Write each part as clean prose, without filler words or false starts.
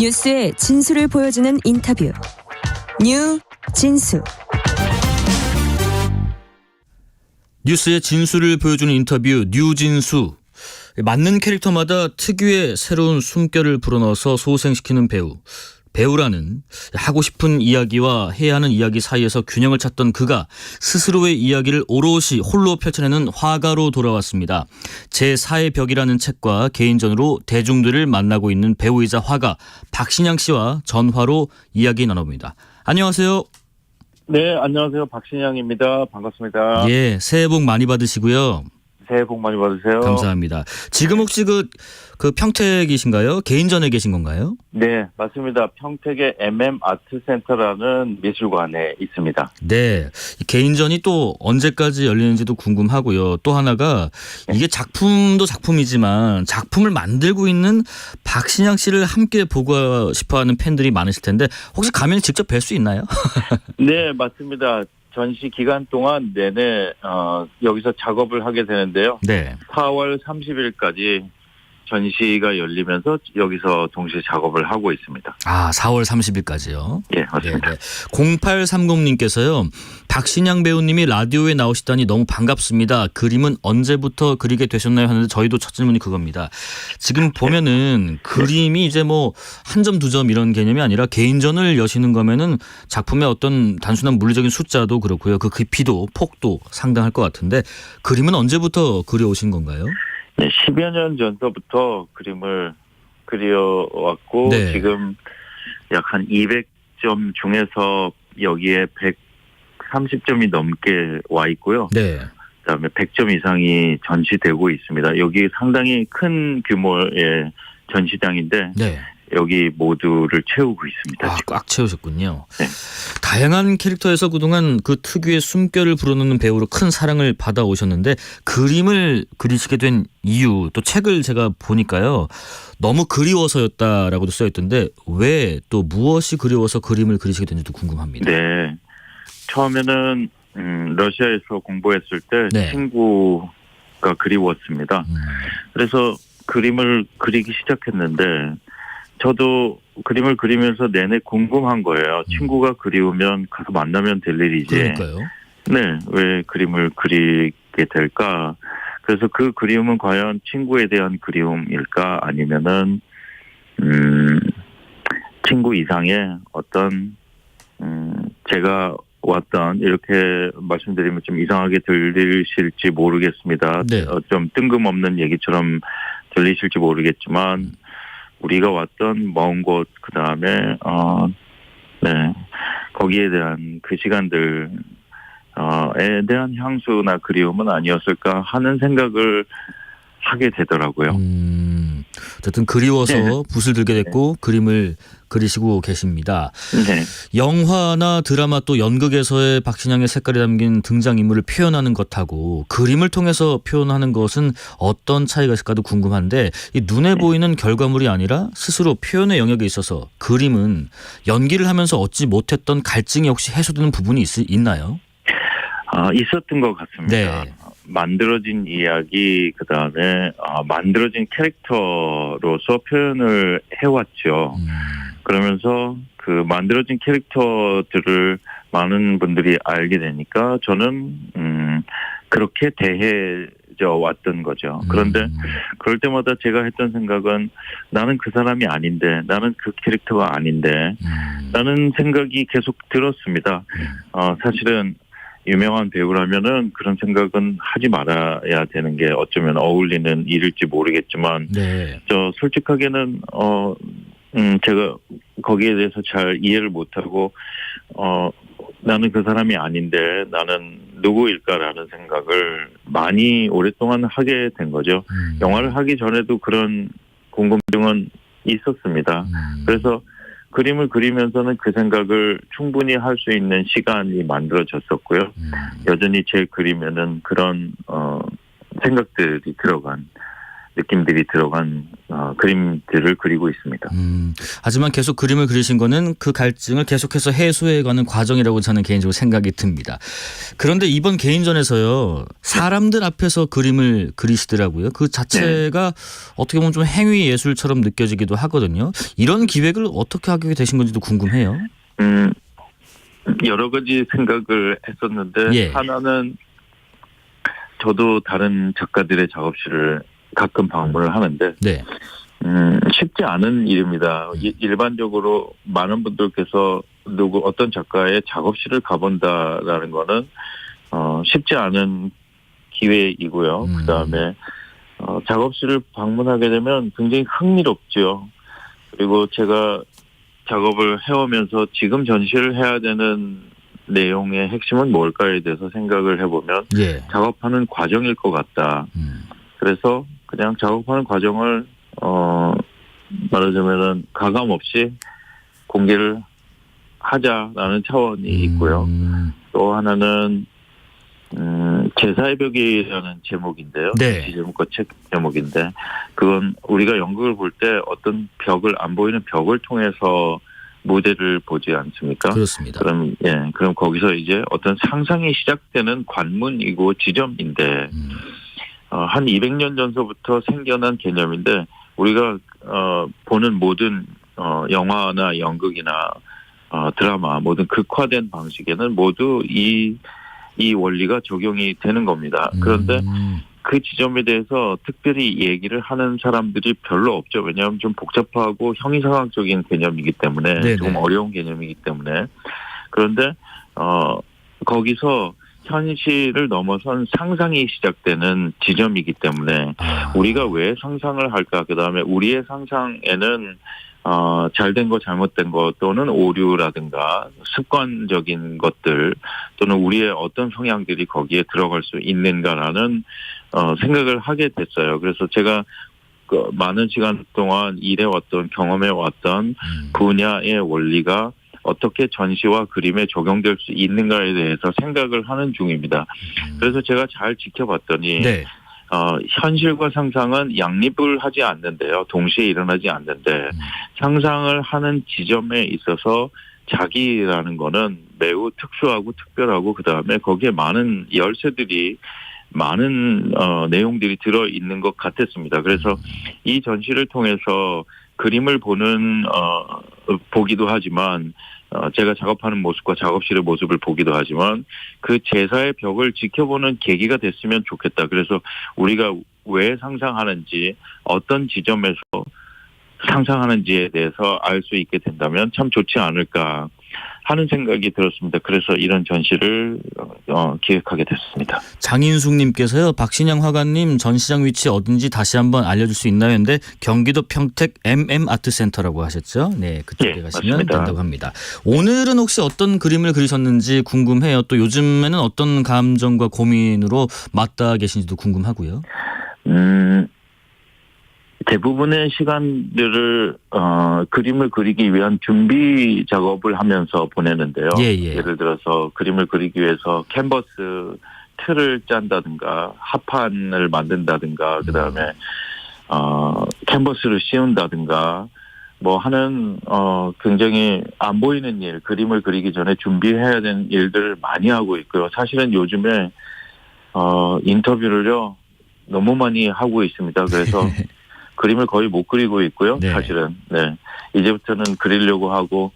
뉴스의 진수를 보여주는 인터뷰. 뉴 진수. 뉴스의 진수를 보여주는 인터뷰 뉴진수. 맞는 캐릭터마다 특유의 새로운 숨결을 불어넣어서 소생시키는 배우. 배우라는 하고 싶은 이야기와 해야 하는 이야기 사이에서 균형을 찾던 그가 스스로의 이야기를 오롯이 홀로 펼쳐내는 화가로 돌아왔습니다. 제4의 벽이라는 책과 개인전으로 대중들을 만나고 있는 배우이자 화가 박신양 씨와 전화로 이야기 나눠봅니다. 안녕하세요. 네, 안녕하세요. 박신양입니다. 반갑습니다. 예, 새해 복 많이 받으시고요. 새해 복 많이 받으세요. 감사합니다. 지금 혹시 그 평택이신가요? 개인전에 계신 건가요? 네, 맞습니다. 평택의 아트센터라는 미술관에 있습니다. 네, 이 개인전이 또 언제까지 열리는지도 궁금하고요. 또 하나가 이게 작품도 작품이지만 작품을 만들고 있는 박신양 씨를 함께 보고 싶어하는 팬들이 많으실 텐데 혹시 가면 직접 뵐 수 있나요? 네, 맞습니다. 전시 기간 동안 내내 여기서 작업을 하게 되는데요. 네. 4월 30일까지 전시가 열리면서 여기서 동시에 작업을 하고 있습니다. 아, 4월 30일까지요? 예, 맞습니다. 0830님께서요. 박신양 배우님이 라디오에 나오시다니 너무 반갑습니다. 그림은 언제부터 그리게 되셨나요? 하는데 저희도 첫 질문이 그겁니다. 지금 보면은 그림이 이제 뭐 한 점, 두 점 이런 개념이 아니라 개인전을 여시는 거면은 작품의 어떤 단순한 물리적인 숫자도 그렇고요. 그 깊이도 폭도 상당할 것 같은데 그림은 언제부터 그려오신 건가요? 네, 10여 년 전서부터 그림을 그려왔고 네. 지금 약 한 200점 중에서 여기에 130점이 넘게 와 있고요. 네. 그다음에 100점 이상이 전시되고 있습니다. 여기 상당히 큰 규모의 전시장인데 네. 여기 모두를 채우고 있습니다. 아, 지금. 꽉 채우셨군요. 네. 다양한 캐릭터에서 그동안 그 특유의 숨결을 불어넣는 배우로 큰 사랑을 받아오셨는데 그림을 그리시게 된 이유 또 책을 제가 보니까요. 너무 그리워서였다라고도 써있던데 왜 또 무엇이 그리워서 그림을 그리시게 된지도 궁금합니다. 네. 처음에는 러시아에서 공부했을 때 네. 친구가 그리웠습니다. 그래서 그림을 그리기 시작했는데 저도 그림을 그리면서 내내 궁금한 거예요. 친구가 그리우면 가서 만나면 될 일이지. 그러니까요. 네, 왜 그림을 그리게 될까? 그래서 그 그리움은 과연 친구에 대한 그리움일까? 아니면은 친구 이상의 어떤 제가 왔던 이렇게 말씀드리면 좀 이상하게 들리실지 모르겠습니다. 네. 좀 뜬금없는 얘기처럼 들리실지 모르겠지만 우리가 왔던 먼 곳 그다음에 네 거기에 대한 그 시간들에 대한 향수나 그리움은 아니었을까 하는 생각을 하게 되더라고요. 어쨌든 그리워서 네. 붓을 들게 됐고 그림을 그리시고 계십니다. 네. 영화나 드라마 또 연극에서의 박신양의 색깔이 담긴 등장인물을 표현하는 것하고 그림을 통해서 표현하는 것은 어떤 차이가 있을까도 궁금한데 이 눈에 보이는 결과물이 아니라 스스로 표현의 영역에 있어서 그림은 연기를 하면서 얻지 못했던 갈증이 혹시 해소되는 부분이 있나요? 있었던 것 같습니다. 네. 만들어진 이야기 그다음에 만들어진 캐릭터로서 표현을 해왔죠. 그러면서 그 만들어진 캐릭터들을 많은 분들이 알게 되니까 저는 그렇게 대해져 왔던 거죠. 그런데 그럴 때마다 제가 했던 생각은 나는 그 사람이 아닌데 나는 그 캐릭터가 아닌데 라는 생각이 계속 들었습니다. 사실은 유명한 배우라면은 그런 생각은 하지 말아야 되는 게 어쩌면 어울리는 일일지 모르겠지만 네. 저 솔직하게는 제가 거기에 대해서 잘 이해를 못하고 나는 그 사람이 아닌데 나는 누구일까라는 생각을 많이 오랫동안 하게 된 거죠. 영화를 하기 전에도 그런 궁금증은 있었습니다. 그래서 그림을 그리면서는 그 생각을 충분히 할 수 있는 시간이 만들어졌었고요. 여전히 제 그림에는 그런 생각들이 들어간 느낌들이 들어간 그림들을 그리고 있습니다. 하지만 계속 그림을 그리신 거는 그 갈증을 계속해서 해소해가는 과정이라고 저는 개인적으로 생각이 듭니다. 그런데 이번 개인전에서요. 사람들 앞에서 그림을 그리시더라고요. 그 자체가 어떻게 보면 좀 행위 예술처럼 느껴지기도 하거든요. 이런 기획을 어떻게 하게 되신 건지도 궁금해요. 여러 가지 생각을 했었는데 예. 하나는 저도 다른 작가들의 작업실을 가끔 방문을 하는데 네. 쉽지 않은 일입니다. 일반적으로 많은 분들께서 어떤 작가의 작업실을 가본다라는 거는 쉽지 않은 기회이고요. 그다음에 작업실을 방문하게 되면 굉장히 흥미롭죠. 그리고 제가 작업을 해오면서 지금 전시를 해야 되는 내용의 핵심은 뭘까에 대해서 생각을 해보면 예. 작업하는 과정일 것 같다. 그래서 그냥 작업하는 과정을 말하자면은 가감 없이 공개를 하자라는 차원이 있고요. 또 하나는 제사의 벽이라는 제목인데요. 네. 제목과 책 제목인데 그건 우리가 연극을 볼 때 어떤 벽을 안 보이는 벽을 통해서 무대를 보지 않습니까? 그렇습니다. 그럼 거기서 이제 어떤 상상이 시작되는 관문이고 지점인데 한 200년 전서부터 생겨난 개념인데 우리가 보는 모든 영화나 연극이나 드라마 모든 극화된 방식에는 모두 이 원리가 적용이 되는 겁니다. 그런데 그 지점에 대해서 특별히 얘기를 하는 사람들이 별로 없죠. 왜냐하면 좀 복잡하고 형이상학적인 개념이기 때문에 네네. 좀 어려운 개념이기 때문에 그런데 거기서 현실을 넘어선 상상이 시작되는 지점이기 때문에 우리가 왜 상상을 할까? 그다음에 우리의 상상에는 잘된 거 잘못된 거 또는 오류라든가 습관적인 것들 또는 우리의 어떤 성향들이 거기에 들어갈 수 있는가라는 생각을 하게 됐어요. 그래서 제가 많은 시간 동안 일해왔던 경험해왔던 분야의 원리가 어떻게 전시와 그림에 적용될 수 있는가에 대해서 생각을 하는 중입니다. 그래서 제가 잘 지켜봤더니 네. 현실과 상상은 양립을 하지 않는데요. 동시에 일어나지 않는데 상상을 하는 지점에 있어서 자기라는 거는 매우 특수하고 특별하고 그다음에 거기에 많은 열쇠들이 많은 내용들이 들어있는 것 같았습니다. 그래서 이 전시를 통해서 그림을 보기도 하지만 제가 작업하는 모습과 작업실의 모습을 보기도 하지만 그 제사의 벽을 지켜보는 계기가 됐으면 좋겠다. 그래서 우리가 왜 상상하는지 어떤 지점에서 상상하는지에 대해서 알 수 있게 된다면 참 좋지 않을까 하는 생각이 들었습니다. 그래서 이런 전시를 기획하게 됐습니다. 장인숙님께서요. 박신양 화가님 전시장 위치 어딘지 다시 한번 알려줄 수 있나요? 근데 경기도 평택 MM아트센터라고 하셨죠? 네, 그쪽에 예, 가시면 맞습니다. 된다고 합니다. 오늘은 혹시 어떤 그림을 그리셨는지 궁금해요. 또 요즘에는 어떤 감정과 고민으로 맞닿아 계신지도 궁금하고요. 대부분의 시간들을 그림을 그리기 위한 준비 작업을 하면서 보내는데요. 예. 예를 들어서 그림을 그리기 위해서 캔버스 틀을 짠다든가 합판을 만든다든가 그다음에 캔버스를 씌운다든가 뭐 하는 굉장히 안 보이는 일, 그림을 그리기 전에 준비해야 되는 일들을 많이 하고 있고요. 사실은 요즘에 인터뷰를요 너무 많이 하고 있습니다. 그래서 그림을 거의 못 그리고 있고요. 네. 사실은. 네. 이제부터는 그리려고 하고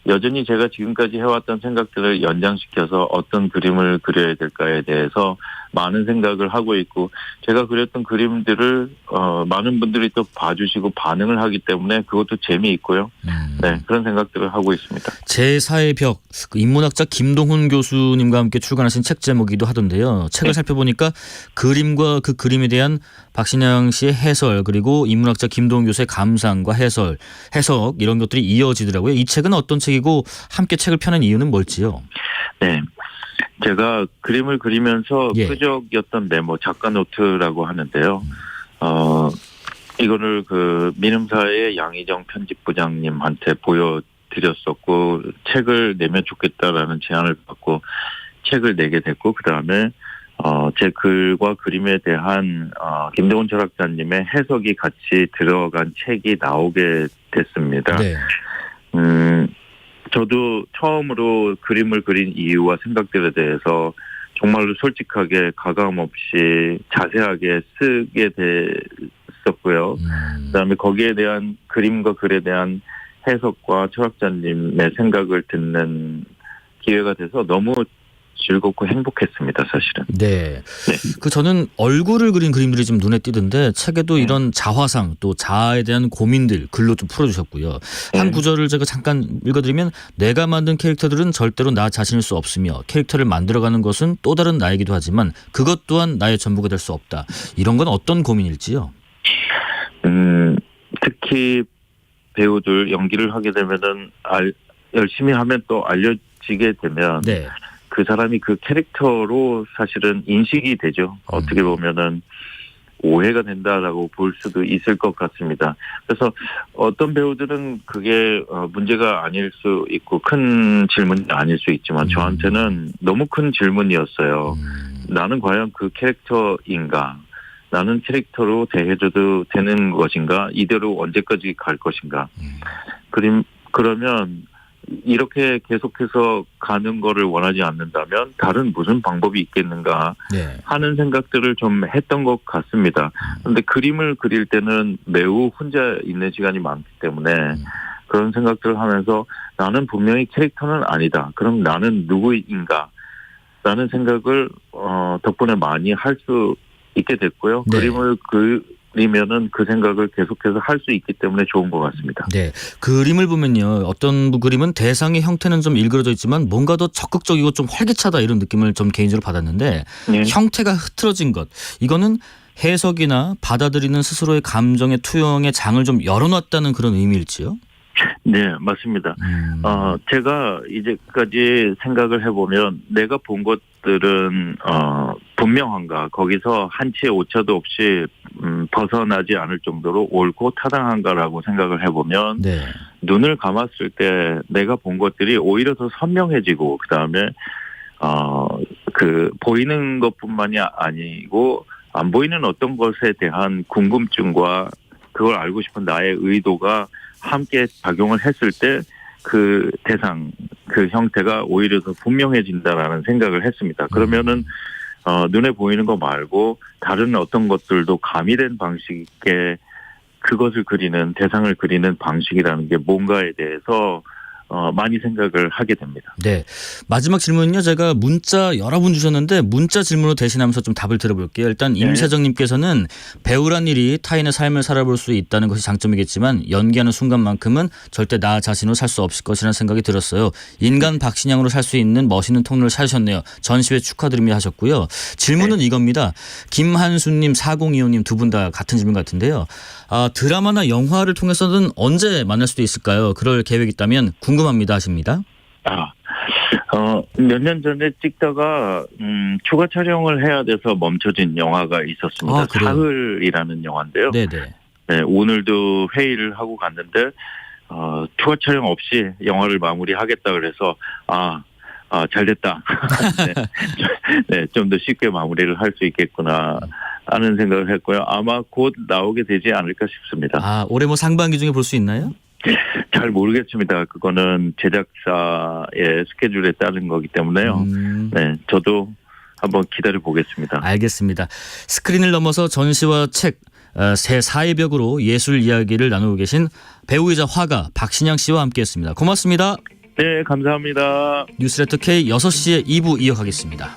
여전히 제가 지금까지 해왔던 생각들을 연장시켜서 어떤 그림을 그려야 될까에 대해서 많은 생각을 하고 있고 제가 그렸던 그림들을 많은 분들이 또 봐주시고 반응을 하기 때문에 그것도 재미있고요. 네, 그런 생각들을 하고 있습니다. 제4의 벽, 그 인문학자 김동훈 교수님과 함께 출간하신 책 제목이기도 하던데요. 책을 살펴보니까 그림과 그 그림에 대한 박신양 씨의 해설 그리고 인문학자 김동훈 교수의 감상과 해석 이런 것들이 이어지더라고요. 이 책은 어떤 책이고 함께 책을 펴낸 이유는 뭘지요? 네. 제가 그림을 그리면서 예. 끄적였던 메모, 작가 노트라고 하는데요. 이거를 그 민음사의 양희정 편집부장님한테 보여드렸었고 책을 내면 좋겠다라는 제안을 받고 책을 내게 됐고 그다음에 제 글과 그림에 대한 김대원 철학자님의 해석이 같이 들어간 책이 나오게 됐습니다. 네. 저도 처음으로 그림을 그린 이유와 생각들에 대해서 정말로 솔직하게 가감 없이 자세하게 쓰게 됐었고요. 그다음에 거기에 대한 그림과 글에 대한 해석과 철학자님의 생각을 듣는 기회가 돼서 너무 즐겁고 행복했습니다, 사실은. 네. 저는 얼굴을 그린 그림들이 좀 눈에 띄던데 책에도 이런 자화상 또 자아에 대한 고민들 글로 좀 풀어주셨고요. 한 구절을 제가 잠깐 읽어드리면 내가 만든 캐릭터들은 절대로 나 자신일 수 없으며 캐릭터를 만들어가는 것은 또 다른 나이기도 하지만 그것 또한 나의 전부가 될 수 없다. 이런 건 어떤 고민일지요? 특히 배우들 연기를 하게 되면은 열심히 하면 또 알려지게 되면 네. 그 사람이 그 캐릭터로 사실은 인식이 되죠. 어떻게 보면은 오해가 된다라고 볼 수도 있을 것 같습니다. 그래서 어떤 배우들은 그게 문제가 아닐 수 있고 큰 질문이 아닐 수 있지만 저한테는 너무 큰 질문이었어요. 나는 과연 그 캐릭터인가? 나는 캐릭터로 대해줘도 되는 것인가? 이대로 언제까지 갈 것인가? 그러면 이렇게 계속해서 가는 거를 원하지 않는다면 다른 무슨 방법이 있겠는가 하는 생각들을 좀 했던 것 같습니다. 그런데 그림을 그릴 때는 매우 혼자 있는 시간이 많기 때문에 그런 생각들을 하면서 나는 분명히 캐릭터는 아니다. 그럼 나는 누구인가? 라는 생각을 덕분에 많이 할 수 있게 됐고요. 네. 그림을 그리면은 그 생각을 계속해서 할 수 있기 때문에 좋은 것 같습니다. 네, 그림을 보면요. 어떤 그림은 대상의 형태는 좀 일그러져 있지만 뭔가 더 적극적이고 좀 활기차다 이런 느낌을 좀 개인적으로 받았는데 형태가 흐트러진 것 이거는 해석이나 받아들이는 스스로의 감정의 투영의 장을 좀 열어놨다는 그런 의미일지요? 네, 맞습니다. 제가 이제까지 생각을 해보면 내가 본 것들은 분명한가 거기서 한치의 오차도 없이 벗어나지 않을 정도로 옳고 타당한가라고 생각을 해보면 눈을 감았을 때 내가 본 것들이 오히려 더 선명해지고 그다음에 그 보이는 것뿐만이 아니고 안 보이는 어떤 것에 대한 궁금증과 그걸 알고 싶은 나의 의도가 함께 작용을 했을 때 그 대상, 그 형태가 오히려 더 분명해진다라는 생각을 했습니다. 그러면은 눈에 보이는 거 말고 다른 어떤 것들도 가미된 방식의 그것을 그리는 대상을 그리는 방식이라는 게 뭔가에 대해서 많이 생각을 하게 됩니다. 네. 마지막 질문은요. 제가 문자 여러 분 주셨는데 문자 질문으로 대신하면서 좀 답을 들어볼게요. 일단 임세정님께서는 배우란 일이 타인의 삶을 살아볼 수 있다는 것이 장점이겠지만 연기하는 순간만큼은 절대 나 자신으로 살 수 없을 것이라는 생각이 들었어요. 인간 박신양으로 살 수 있는 멋있는 통로를 찾으셨네요. 전시회 축하드립니다 하셨고요. 질문은 이겁니다. 김한수님 4025님 두 분 다 같은 질문 같은데요. 드라마나 영화를 통해서는 언제 만날 수도 있을까요? 그럴 계획이 있다면 궁금합니다 하십니다. 몇 년 전에 찍다가 추가 촬영을 해야 돼서 멈춰진 영화가 있었습니다. 사흘이라는 영화인데요. 네네. 네, 오늘도 회의를 하고 갔는데 추가 촬영 없이 영화를 마무리하겠다 그래서 잘 됐다. 네, 좀 더 쉽게 마무리를 할 수 있겠구나 하는 생각을 했고요. 아마 곧 나오게 되지 않을까 싶습니다. 올해 뭐 상반기 중에 볼 수 있나요? 잘 모르겠습니다. 그거는 제작사의 스케줄에 따른 거기 때문에요. 네, 저도 한번 기다려 보겠습니다. 알겠습니다. 스크린을 넘어서 전시와 책, 새 사의 벽으로 예술 이야기를 나누고 계신 배우이자 화가 박신양 씨와 함께했습니다. 고맙습니다. 네, 감사합니다. 뉴스레터 K 6시에 2부 이어가겠습니다.